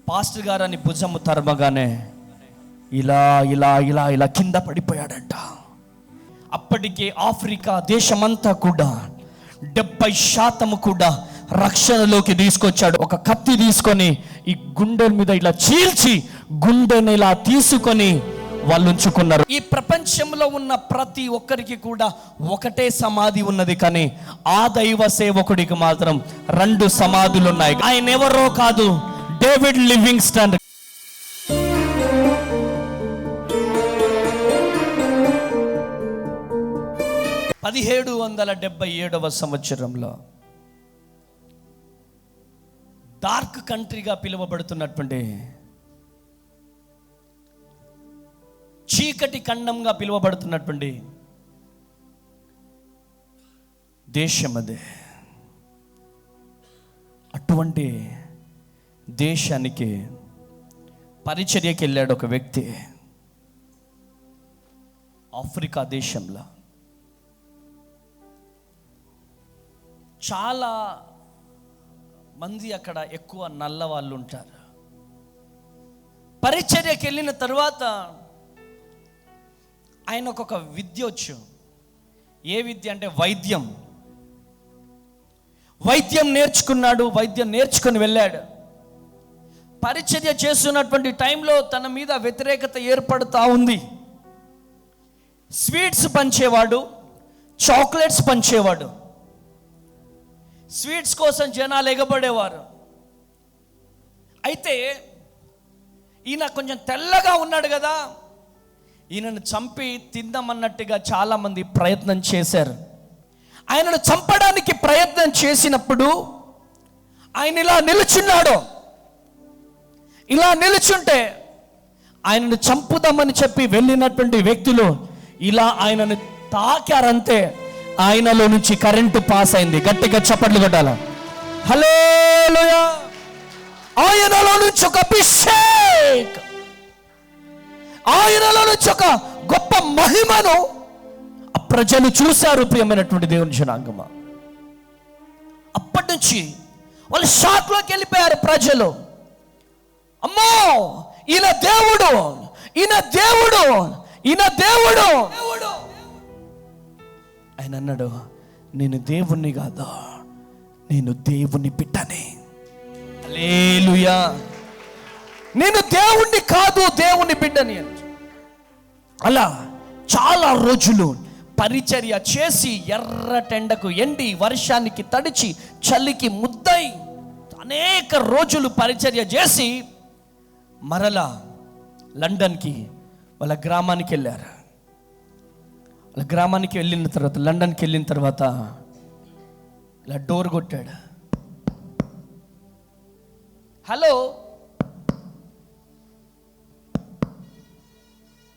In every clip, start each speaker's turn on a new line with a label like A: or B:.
A: Pastor గారు అని భుజము తరమగానే ఇలా ఇలా ఇలా ఇలా కింద పడిపోయాడంట. అప్పటికే ఆఫ్రికా దేశమంతా కూడా 70% కూడా రక్షణలోకి తీసుకొచ్చాడు. ఒక కత్తి తీసుకొని ఈ గుండెల మీద ఇలా చీల్చి గుండెని ఇలా తీసుకొని వాళ్ళు ఉంచుకున్నారు. ఈ ప్రపంచంలో ఉన్న ప్రతి ఒక్కరికి కూడా ఒకటే సమాధి ఉన్నది, కానీ ఆ దైవ సేవకుడికి మాత్రం 2 సమాధులు ఉన్నాయి. ఆయన ఎవరో కాదు, డేవిడ్ లివింగ్స్టన్. 1777 సంవత్సరంలో డార్క్ కంట్రీగా పిలువబడుతున్నటువంటి, చీకటి ఖండంగా పిలువబడుతున్నటువంటి దేశం అదే. అటువంటి దేశానికి పరిచర్యకి వెళ్ళాడు ఒక వ్యక్తి. ఆఫ్రికా దేశంలో చాలా మంది అక్కడ ఎక్కువ నల్ల వాళ్ళు ఉంటారు. పరిచర్యకి వెళ్ళిన తర్వాత ఆయనకు ఒక విద్య వచ్చు. ఏ విద్య అంటే వైద్యం నేర్చుకున్నాడు. వైద్యం నేర్చుకొని వెళ్ళాడు. పరిచర్య చేస్తున్నటువంటి టైంలో తన మీద వ్యతిరేకత ఏర్పడుతూ ఉంది. స్వీట్స్ పంచేవాడు, చాక్లెట్స్ పంచేవాడు. స్వీట్స్ కోసం జనాలు ఎగబడేవారు. అయితే ఈయన కొంచెం తెల్లగా ఉన్నాడు కదా, ఈయనను చంపి తిందామన్నట్టుగా చాలామంది ప్రయత్నం చేశారు. ఆయనను చంపడానికి ప్రయత్నం చేసినప్పుడు ఆయన ఇలా నిలుచున్నాడు. ఇలా నిలుచుంటే ఆయనను చంపుదామని చెప్పి వెళ్ళినటువంటి వ్యక్తులు ఇలా ఆయనను తాకారంతే ఆయనలో నుంచి కరెంటు పాస్ అయింది. గట్టిగా చప్పట్లు కొట్టాల. హల్లెలూయా. ఆయనలో నుంచి ఒక అభిషేక్, ఆయనలో నుంచి ఒక గొప్ప మహిమను ప్రజలు చూశారు. ప్రియమైనటువంటి దేవుని జనాంగమా, అప్పటి నుంచి వాళ్ళు షాక్లోకి వెళ్ళిపోయారు ప్రజలు. అమ్మో, ఈయన దేవుడు, ఈయన దేవుడు, ఈయన దేవుడు. ఆయన అన్నాడు, నేను దేవుణ్ణి కాదు, నేను దేవుని బిడ్డని. హల్లెలూయా. నేను దేవుణ్ణి కాదు, దేవుని బిడ్డని. అలా చాలా రోజులు పరిచర్య చేసి ఎర్రటెండకు ఎండి, వర్షానికి తడిచి, చలికి ముద్దై అనేక రోజులు పరిచర్య చేసి మరలా లండన్కి వాళ్ళ గ్రామానికి వెళ్ళారు. వాళ్ళ గ్రామానికి వెళ్ళిన తర్వాత, లండన్కి వెళ్ళిన తర్వాత ఇలా డోర్ కొట్టాడు. హలో.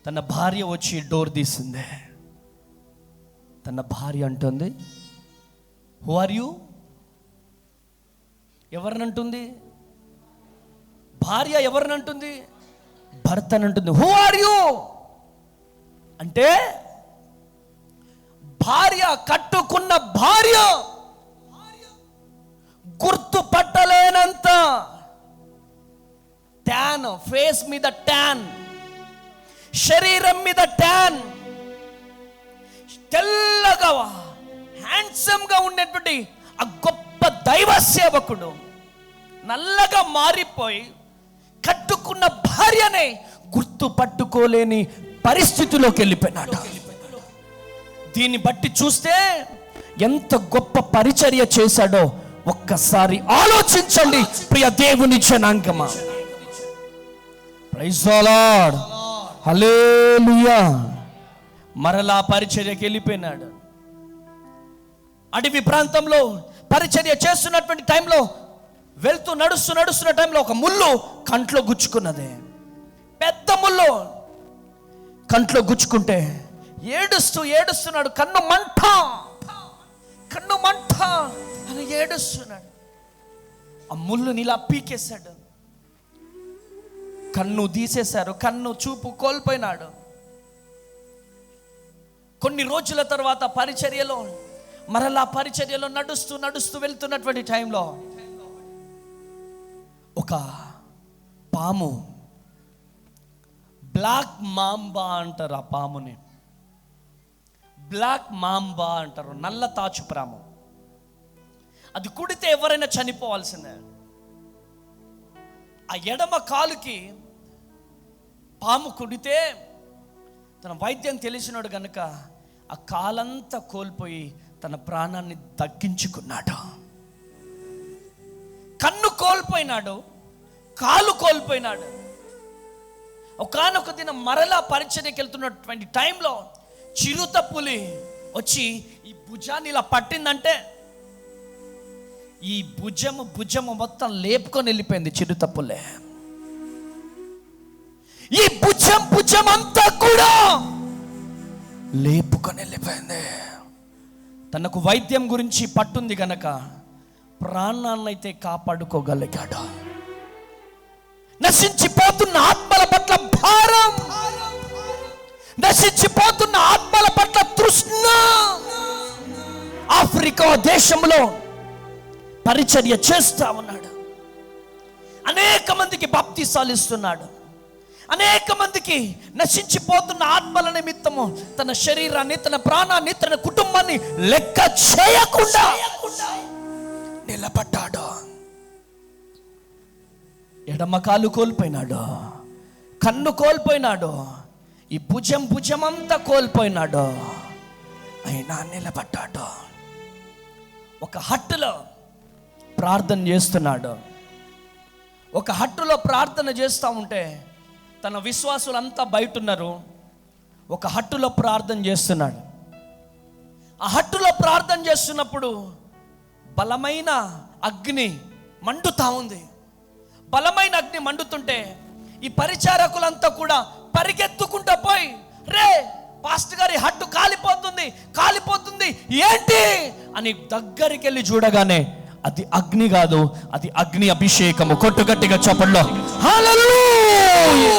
A: తన భార్య వచ్చి డోర్ తీసింది. తన భార్య అంటుంది, హూ ఆర్ యూ? ఎవరినంటుంది? భార్య ఎవరినంటుంది? భర్తనంటుంది. హూ ఆర్ యూ అంటే భార్య, కట్టుకున్న భార్య గుర్తుపట్టలేనంత ట్యాన్, ఫేస్ మీద ట్యాన్, శరీరం మీద ట్యాన్, తెల్లగా హ్యాండ్సమ్ గా ఉండేటువంటి ఆ గొప్ప దైవ సేవకుడు నల్లగా మారిపోయి కట్టుకున్న భార్యనే గుర్తుపట్టుకోలేని పరిస్థితిలోకి వెళ్ళిపోయినాడు. దీన్ని బట్టి చూస్తే ఎంత గొప్ప పరిచర్య చేశాడో ఒక్కసారి ఆలోచించండి ప్రియ దేవుని జనాంగమా. Praise the Lord. హల్లెలూయా. మరలా పరిచర్యకి వెళ్ళిపోయినాడు. అడవి ప్రాంతంలో పరిచర్య చేస్తున్నటువంటి టైంలో వెళ్తూ నడుస్తున్న టైంలో ఒక ముళ్ళు కంట్లో గుచ్చుకున్నది. పెద్ద ముళ్ళు కంట్లో గుచ్చుకుంటే ఏడుస్తున్నాడు. కన్ను మంట అని ఏడుస్తున్నాడు. ఆ ముళ్ళుని ఇలా పీకేశాడు. కన్ను తీసేశారు. కన్ను చూపు కోల్పోయినాడు. కొన్ని రోజుల తర్వాత మరలా పరిచర్యలో నడుస్తూ వెళ్తున్నటువంటి టైంలో ఒక పాము, బ్లాక్ మాంబా అంటారు. ఆ పాముని బ్లాక్ మాంబా అంటారు, నల్ల తాచుపాము. అది కుడితే ఎవరైనా చనిపోవాల్సిందే. ఆ ఎడమ కాలుకి పాము కుడితే తన వైద్యం తెలిసినాడు గనుక ఆ కాలంతా కోల్పోయి తన ప్రాణాన్ని దక్కించుకున్నాడు. కన్ను కోల్పోయినాడు, కాలు కోల్పోయినాడు. ఒకానొక దినం మరలా పరిచర్యకి వెళ్తున్నటువంటి టైంలో చిరుత పులి వచ్చి ఈ భుజాన్ని ఇలా పట్టిందంటే ఈ భుజము మొత్తం లేపుకొని వెళ్ళిపోయింది చిరుత పులి. ఈ భుజం అంతా కూడా లేపుకొని వెళ్ళిపోయింది. తనకు వైద్యం గురించి పట్టుంది గనక ప్రాణాన్నైతే కాపాడుకోగలిగాడు. నశించిపోతున్న ఆత్మల పట్ల భారం, నశించిపోతున్న ఆత్మల పట్ల తృష్ణ. ఆఫ్రికా దేశంలో పరిచర్య చేస్తా ఉన్నాడు. అనేక మందికి బాప్తిసాలు ఇస్తున్నాడు. అనేక మందికి నశించిపోతున్న ఆత్మల నిమిత్తము తన శరీరాన్ని, తన ప్రాణాన్ని, తన కుటుంబాన్ని లెక్క చేయకుండా నిలబడ్డాడు. ఎడమ కాలు కోల్పోయినాడు, కన్ను కోల్పోయినాడు, ఈ భుజమంతా కోల్పోయినాడు. అయినా నిలబడ్డాడు. ఒక హట్టులో ప్రార్థన చేస్తున్నాడు. ఒక హట్టులో ప్రార్థన చేస్తూ ఉంటే తన విశ్వాసులంతా బయట ఉన్నారు. ఒక హట్టులో ప్రార్థన చేస్తున్నాడు. ఆ హట్టులో ప్రార్థన చేస్తున్నప్పుడు బలమైన అగ్ని మండుతా ఉంది. బలమైన అగ్ని మండుతుంటే ఈ పరిచారకులంతా కూడా పరిగెత్తుకుంటూ పోయి, రే పాస్టర్ గారి హట్టు కాలిపోతుంది ఏంటి అని దగ్గరికి వెళ్ళి చూడగానే అది అగ్ని కాదు, అది అగ్ని అభిషేకము. కొట్టు గట్టిగా చప్పట్లో హల్లెలూయా,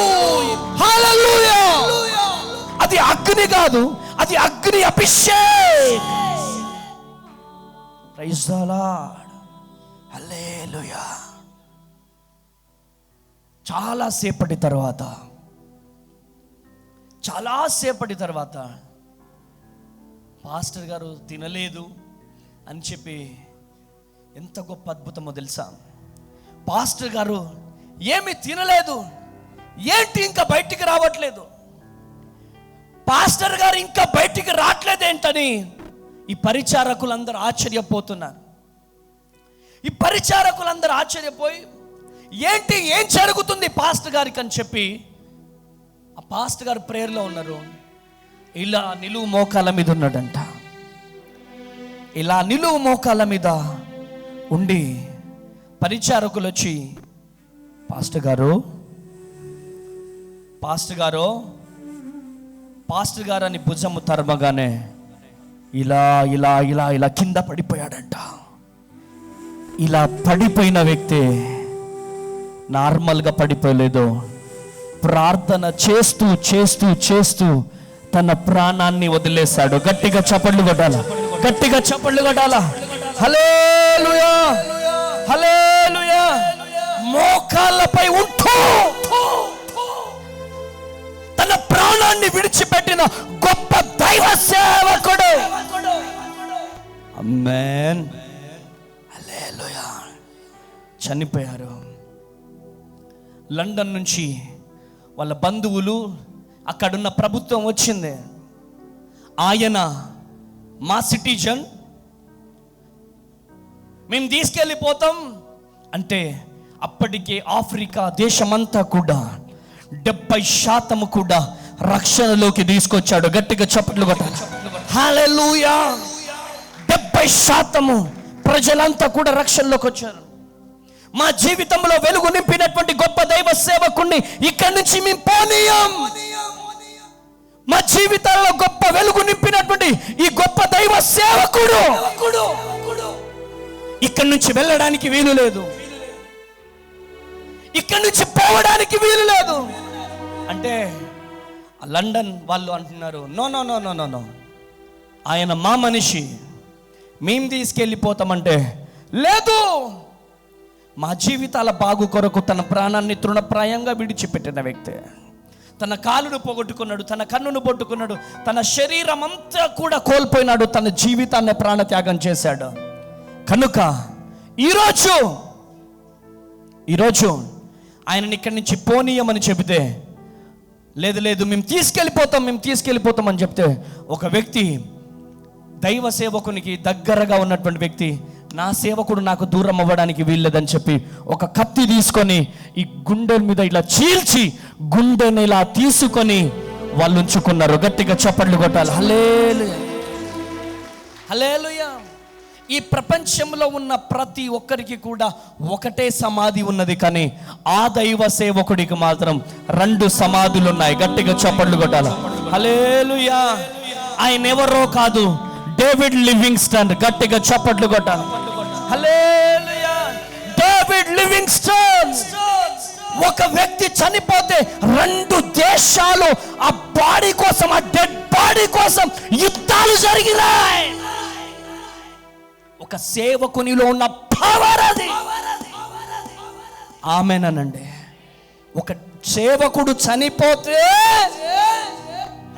A: హల్లెలూయా. అది అగ్ని కాదు, అది అగ్ని అభిషేకం. ప్రైజ్ ది లార్డ్, హల్లెలూయా. చాలాసేపటి తర్వాత పాస్టర్ గారు తినలేదు అని చెప్పి ఎంత గొప్ప అద్భుతమో తెలుసా? పాస్టర్ గారు ఏమి తినలేదు, ఏంటి ఇంకా బయటికి రావట్లేదు, పాస్టర్ గారు ఇంకా బయటికి రావట్లేదేంటని ఈ పరిచారకులందరూ ఆశ్చర్యపోతున్నారు. ఈ పరిచారకులందరూ ఆశ్చర్యపోయి ఏం జరుగుతుంది పాస్టర్ గారికి అని చెప్పి ఆ పాస్టర్ గారు ప్రేయర్లో ఉన్నారు. ఇలా నిలువు మోకాల మీద ఉన్నాడంట. ఇలా నిలువు మోకాల మీద ఉండి పరిచారకులు వచ్చి, పాస్టర్ గారు అని భుజము తరమగానే ఇలా కింద పడిపోయాడంట. ఇలా పడిపోయిన వ్యక్తి నార్మల్గా పడిపోలేదు. ప్రార్థన చేస్తూ తన ప్రాణాన్ని వదిలేశాడు. గట్టిగా చప్పట్లు కొట్టాలా. హల్లెలూయా, హల్లెలూయా. మోకాళ్ళపై ఉంటూ తన ప్రాణాన్ని విడిచిపెట్టిన గొప్ప దైవ సేవకుడు. ఆమేన్, హల్లెలూయా. చనిపోయారు. లండన్ నుంచి వాళ్ళ బంధువులు, అక్కడున్న ప్రభుత్వం వచ్చింది. ఆయన మా సిటిజన్, మేము తీసుకెళ్ళిపోతాం అంటే అప్పటికే ఆఫ్రికా దేశమంతా కూడా 70% కూడా రక్షణలోకి తీసుకొచ్చాడు. గట్టిగా చప్పట్లు కొట్టాలి. హల్లెలూయా. 70% ప్రజలంతా కూడా రక్షణలోకి వచ్చారు. మా జీవితంలో వెలుగు నింపినటువంటి గొప్ప దైవ సేవకుణ్ణి ఇక్కడి నుంచి మేము పోనీయం. మా జీవితాల్లో గొప్ప వెలుగు నింపినటువంటి ఈ గొప్ప దైవ సేవకుడు ఇక్కడి నుంచి వెళ్ళడానికి వీలు లేదు, ఇక్కడి నుంచి పోవడానికి వీలు లేదు అంటే లండన్ వాళ్ళు అంటున్నారు, నో, ఆయన మా మనిషి, మేము తీసుకెళ్ళిపోతామంటే లేదు, మా జీవితాల బాగు కొరకు తన ప్రాణాన్ని తృణప్రాయంగా విడిచిపెట్టిన వ్యక్తి. తన కాలును పోగొట్టుకున్నాడు, తన కన్నును పొట్టుకున్నాడు, తన శరీరం అంతా కూడా కోల్పోయినాడు, తన జీవితాన్ని ప్రాణత్యాగం చేశాడు. కనుక ఈరోజు ఆయనని ఇక్కడి నుంచి పోనీయమని చెబితే, లేదు మేము తీసుకెళ్ళిపోతాం అని చెప్తే, ఒక వ్యక్తి దైవ సేవకునికి దగ్గరగా ఉన్నటువంటి వ్యక్తి, నా సేవకుడు నాకు దూరం అవ్వడానికి వీల్లేదని చెప్పి ఒక కత్తి తీసుకొని ఈ గుండె మీద ఇలా చీల్చి గుండెని ఇలా తీసుకొని వాళ్ళు ఉంచుకున్నారు. గట్టిగా చప్పట్లు కొట్టాలి. హల్లెలూయా, హల్లెలూయా. ఈ ప్రపంచంలో ఉన్న ప్రతి ఒక్కరికి కూడా ఒకటే సమాధి ఉన్నది, కానీ ఆ దైవ సేవకుడికి మాత్రం 2 సమాధులు ఉన్నాయి. గట్టిగా చప్పట్లు కొట్టాలి. హల్లెలూయా. ఆయన ఎవరో కాదు, డేవిడ్ లివింగ్స్టన్. గట్టిగా చప్పట్లు కొట్టాలి. హల్లెలూయా. David Livingstone. ఒక వ్యక్తి చనిపోతే 2 దేశాలు ఆ బాడీ కోసం, ఆ డెడ్ బాడీ కోసం యుద్ధాలు జరిగినాయి. ఒక సేవకునిలో ఉన్న పవర్ అది. ఆమేనండి. ఒక సేవకుడు చనిపోతే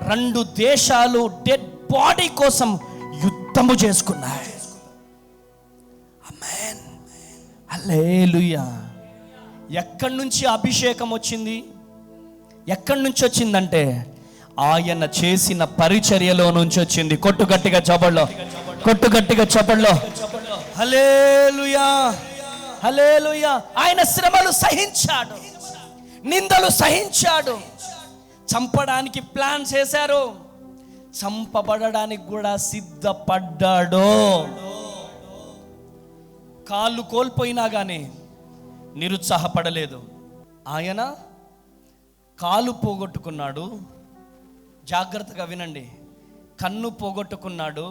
A: 2 దేశాలు డెడ్ బాడీ కోసం యుద్ధము చేసుకున్నాయి. ఆమేన్, హల్లెలూయా. ఎక్కడి నుంచి అభిషేకం వచ్చింది? ఎక్కడి నుంచి వచ్చిందంటే ఆయన చేసిన పరిచర్యలో నుంచి వచ్చింది. కొట్టు గట్టిగా చప్పట్లో. హల్లెలూయా, హల్లెలూయా. ఆయన శ్రమలు సహించాడు, నిందలు సహించాడు. చంపడానికి ప్లాన్ చేశారు, చంపబడడానికి కూడా సిద్ధపడ్డాడు. కాళ్ళు కోల్పోయినా కానీ నిరుత్సాహపడలేదు. ఆయన కాలు పోగొట్టుకున్నాడు, జాగ్రత్తగా వినండి, కన్ను పోగొట్టుకున్నాడు,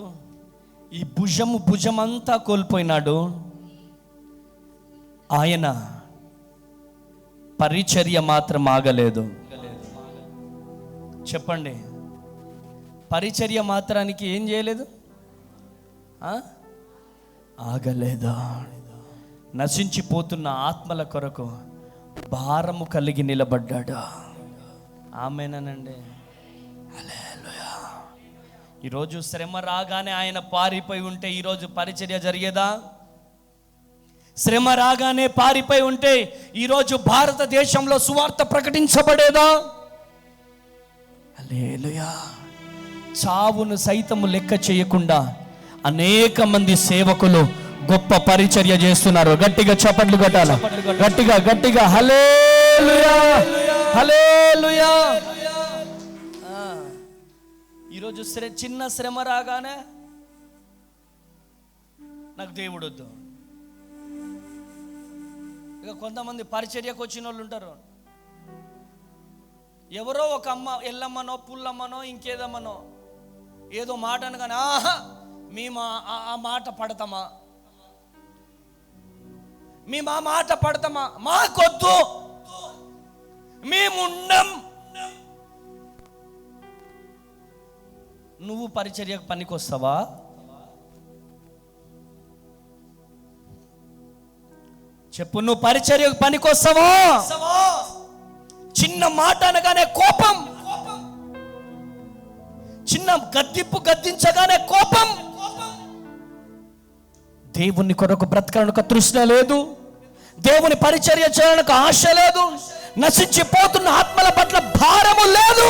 A: ఈ భుజమంతా కోల్పోయినాడు. ఆయన పరిచర్య మాత్రం ఆగలేదు. చెప్పండి, పరిచర్య మాత్రానికి ఏం చేయలేదు? ఆగలేదా? నశించిపోతున్న ఆత్మల కొరకు భారము కలిగి నిలబడ్డాడు. ఆమేనండి. హల్లెలూయా. ఈరోజు శ్రమ రాగానే ఆయన పారిపోయి ఉంటే ఈరోజు పరిచర్య జరిగేదా? శ్రమ రాగానే పారిపోయి ఉంటే ఈరోజు భారతదేశంలో సువార్త ప్రకటించబడేదా? హల్లెలూయా. చావును సైతము లెక్క చేయకుండా అనేక మంది సేవకులు గొప్ప పరిచర్య చేస్తున్నారు. గట్టిగా చప్పట్లు కొట్టాలి. గట్టిగా హల్లెలూయా, హల్లెలూయా. ఈరోజు చిన్న శ్రమ రాగానే నాకు దేవుడు వద్దు. ఇక కొంతమంది పరిచర్యకు వచ్చిన వాళ్ళు ఉంటారు, ఎవరో ఒక అమ్మ ఎల్లమ్మనో పుల్లమ్మనో ఇంకేదమ్మనో ఏదో మాట అనగానే మేము ఆ మాట పడతామా, మేము ఆ మాట పడతామా, మాకొద్దు, మేముండం. నువ్వు పరిచర్యకు పనికొస్తావా? చెప్పు, నువ్వు పరిచర్యకు పనికొస్తావా? చిన్న మాట అనగానే కోపం, చిన్న గద్దించగానే కోపం. దేవుని కొరకు బ్రతకడానికి తృష్ణ లేదు, దేవుని పరిచర్య చేయడానికి ఆశ లేదు, నశించిపోతున్న ఆత్మల పట్ల భారము లేదు.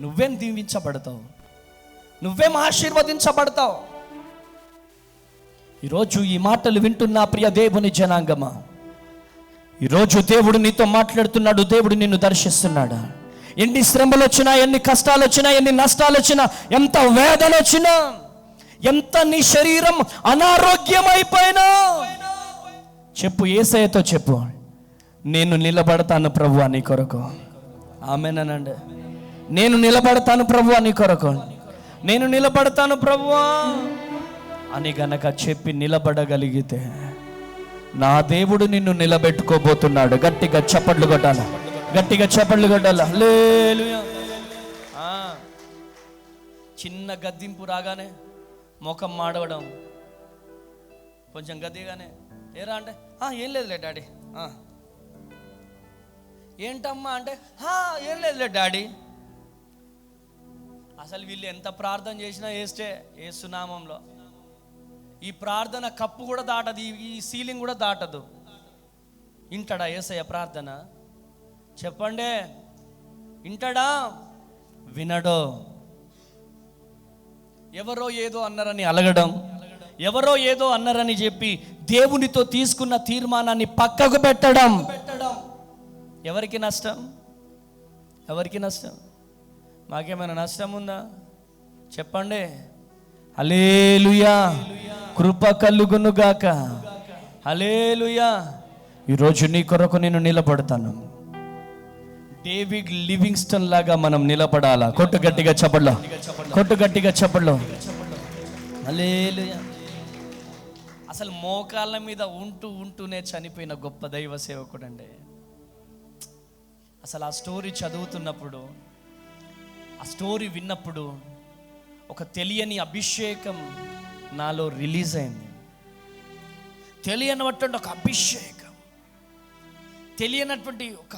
A: నువ్వేం దీవించబడతావు? నువ్వేం ఆశీర్వదించబడతావు? ఈరోజు ఈ మాటలు వింటున్న ప్రియ దేవుని జనాంగమా, ఈరోజు దేవుడు నీతో మాట్లాడుతున్నాడు, దేవుడు నిన్ను దర్శిస్తున్నాడు. ఎన్ని శ్రమలు వచ్చినా, ఎన్ని కష్టాలు వచ్చినా, ఎన్ని నష్టాలు వచ్చినా, ఎంత వేదన వచ్చినా, ఎంత నీ శరీరం అనారోగ్యం అయిపోయినా చెప్పు, యేసయ్యతో చెప్పు, నేను నిలబడతాను ప్రభువా నీ కొరకు. ఆమేనండి. నేను నిలబడతాను ప్రభువా నీ కొరకు, నేను నిలబడతాను ప్రభువా అని గనక చెప్పి నిలబడగలిగితే నా దేవుడు నిన్ను నిలబెట్టుకోబోతున్నాడు. గట్టిగా చప్పట్లు కొట్టాలి. హల్లెలూయా. చిన్న గద్దింపు రాగానే ముఖం మాడవడం, కొంచెం గట్టిగానే, ఏరా అంటే ఏం లేదులే డాడీ. ఏంటమ్మా అంటే ఏం లేదులే డాడీ. అసలు వీళ్ళు ఎంత ప్రార్థన చేసినా వేస్టే. యేసునామంలో ఈ ప్రార్థన కప్పు కూడా దాటదు, ఈ సీలింగ్ కూడా దాటదు. వింటాడా యేసయ్య ప్రార్థన? చెప్పండి, వింటాడా? వినడో. ఎవరో ఏదో అన్నారని అలగడం, ఎవరో ఏదో అన్నారని చెప్పి దేవునితో తీసుకున్న తీర్మానాన్ని పక్కకు పెట్టడం ఎవరికి నష్టం? ఎవరికి నష్టం? మాకేమైనా నష్టం ఉందా? చెప్పండి. హల్లెలూయా, కృప కలుగునుగాక. హల్లెలూయా. ఈరోజు నీ కొరకు నేను నిలబడతాను. డేవిడ్ లివింగ్స్టన్ లాగా మనం నిలబడాలా. కొట్టు గట్టిగా చప్పట్లో, కొట్టు గట్టిగా చప్పట్లో. హల్లెలూయా. అసలు మోకాళ్ళ మీద ఉంటూనే చనిపోయిన గొప్ప దైవ సేవకుడు అండి. అసలు ఆ స్టోరీ చదువుతున్నప్పుడు, ఆ స్టోరీ విన్నప్పుడు ఒక తెలియని అభిషేకం నాలో రిలీజ్ అయింది. తెలియనటువంటి ఒక అభిషేకం, తెలియనటువంటి ఒక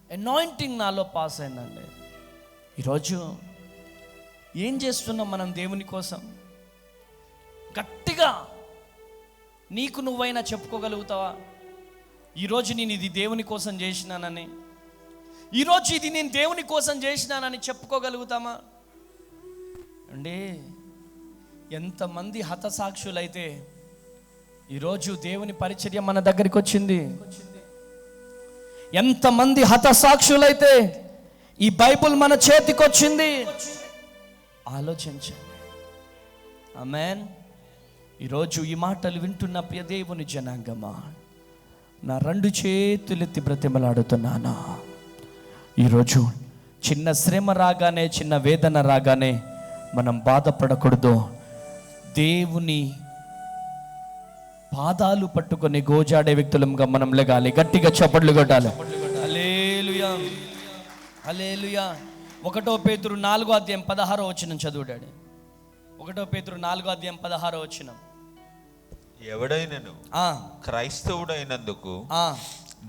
A: అనాయింటింగ్ నాలో పాస్ అయిందండి. ఈరోజు ఏం చేస్తున్నాం మనం దేవుని కోసం? గట్టిగా నీకు నువ్వైనా చెప్పుకోగలుగుతావా? ఈరోజు నేను ఇది దేవుని కోసం చేసినానని, ఈరోజు ఇది నేను దేవుని కోసం చేసినానని చెప్పుకోగలుగుతామా అండి? ఎంతమంది హతసాక్షులైతే ఈరోజు దేవుని పరిచర్య మన దగ్గరికి వచ్చింది. ఎంతమంది హతసాక్షులైతే ఈ బైబుల్ మన చేతికి వచ్చింది. ఆలోచించండి. ఆమేన్. ఈరోజు ఈ మాటలు వింటున్న ప్రియ దేవుని జనాంగమా, నా రెండు చేతులెత్తి బ్రతిమలాడుతున్నానా. ఈరోజు చిన్న శ్రమ రాగానే, చిన్న వేదన రాగానే మనం బాధపడకూడదు. దేవుని పాదాలు పట్టుకొని గోజాడే వ్యక్తులంగా మనం లెగాలి. గట్టిగా చప్పట్లు కొట్టాలి. హల్లెలూయా, హల్లెలూయా. 1 పేతురు 4:16 చదువుడాడు. 1 పేతురు 4:16.
B: ఎవడైనను క్రైస్తవుడైనందుకు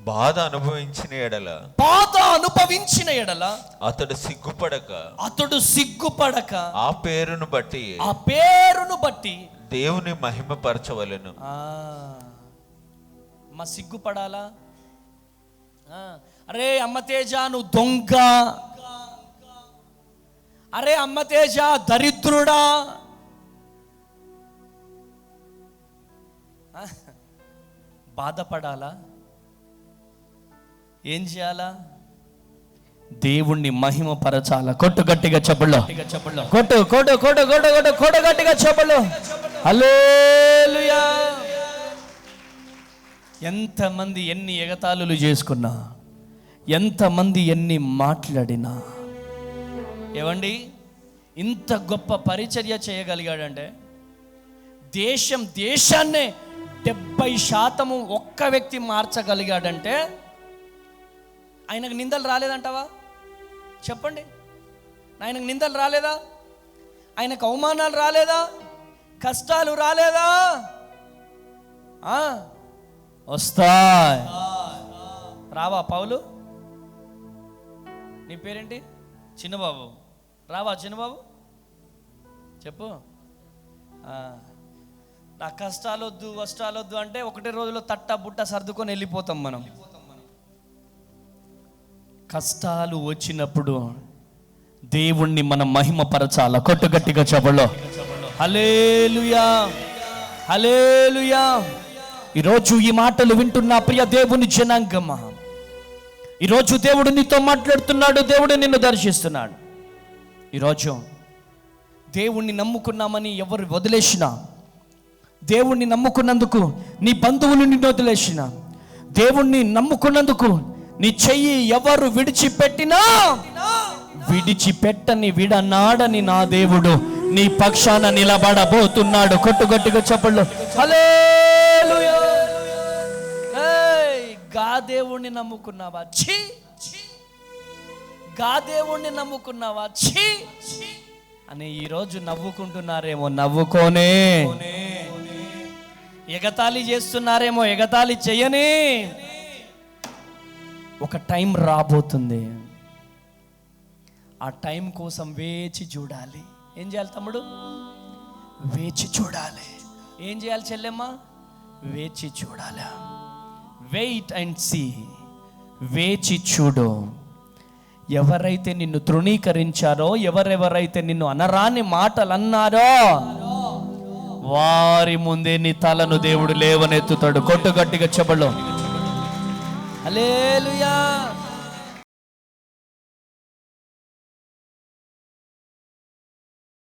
B: బాధ అనుభవించిన ఎడల అతడు సిగ్గుపడక ఆ పేరును బట్టి దేవుని మహిమపరచవలెను.
A: మా సిగ్గుపడాలా? అరే అమ్మ తేజ నువ్వు దొంగ, అరే అమ్మ తేజ దరిద్రుడా, బాధపడాలా? ఏం చేయాలా? దేవుణ్ణి మహిమపరచాలా. కొట్టు గట్టిగా చప్పట్లో, కొట్టు కొట్టు కొట్టు కొట్టు కొట్టు కొట్టు గట్టిగా చప్పట్లో. హల్లెలూయా. ఎంతమంది ఎన్ని ఎగతాళులు చేసుకున్నా, ఎంతమంది ఎన్ని మాట్లాడినా, ఏవండి ఇంత గొప్ప పరిచర్య చేయగలిగాడంటే, దేశాన్నే 70% ఒక్క వ్యక్తి మార్చగలిగాడంటే ఆయనకు నిందలు రాలేదంటావా? చెప్పండి. ఆయనకు నిందలు రాలేదా? ఆయనకు అవమానాలు రాలేదా? కష్టాలు రాలేదా? వస్తాయి. రావా పౌలు? నీ పేరేంటి? చిన్నబాబు. రావా చిన్నబాబు? చెప్పు. నా కష్టాలొద్దు కష్టాలొద్దు అంటే ఒకటే రోజులో తట్ట బుట్ట సర్దుకొని వెళ్ళిపోతాం మనం. కష్టాలు వచ్చినప్పుడు దేవుణ్ణి మనం మహిమపరచాల. కొట్టు గట్టిగా చప్పట్లో. హల్లెలూయా, హల్లెలూయా. ఈరోజు ఈ మాటలు వింటున్న ప్రియ దేవుని జనాంగమా, ఈరోజు దేవుడు నీతో మాట్లాడుతున్నాడు. దేవుడు నిన్ను దర్శిస్తున్నాడు. ఈరోజు దేవుణ్ణి నమ్ముకున్నామని ఎవరు వదిలేసినా, దేవుణ్ణి నమ్ముకున్నందుకు నీ బంధువులు నిన్ను వదిలేసిన, దేవుణ్ణి నమ్ముకున్నందుకు నీ చెయ్యి ఎవరు విడిచిపెట్టినా, విడిచిపెట్టని విడనాడని నా దేవుడు నీ పక్షాన నిలబడబోతున్నాడు. కొట్టుగట్టిగా చెప్పళ్ళు. హల్లెలూయా. గా దేవుణ్ణి నమ్ముకున్నావా? ఛీ. గా దేవుణ్ణి నమ్ముకున్నావా? ఛీ అని ఈరోజు నవ్వుకుంటున్నారేమో. నవ్వుకోనే. ఎగతాళి చేస్తున్నారేమో, ఎగతాళి చెయ్యని. ఒక టైం రాబోతుంది, ఆ టైం కోసం వేచి చూడాలి. ఏం చేయాలి తమ్ముడు? వేచి చూడాలి. ఏం చేయాలి చెల్లెమ్మ? వేచి చూడాలి. Wait and see. వేచి చూడు. ఎవరైతే నిన్ను తృణీకరించారో, ఎవరెవరైతే నిన్ను అనరాని మాటలు అన్నారో, వారి ముందే నీ తలను దేవుడు లేవనెత్తుతాడు. కొట్టు గట్టిగా చెప్పలు. హల్లెలూయా.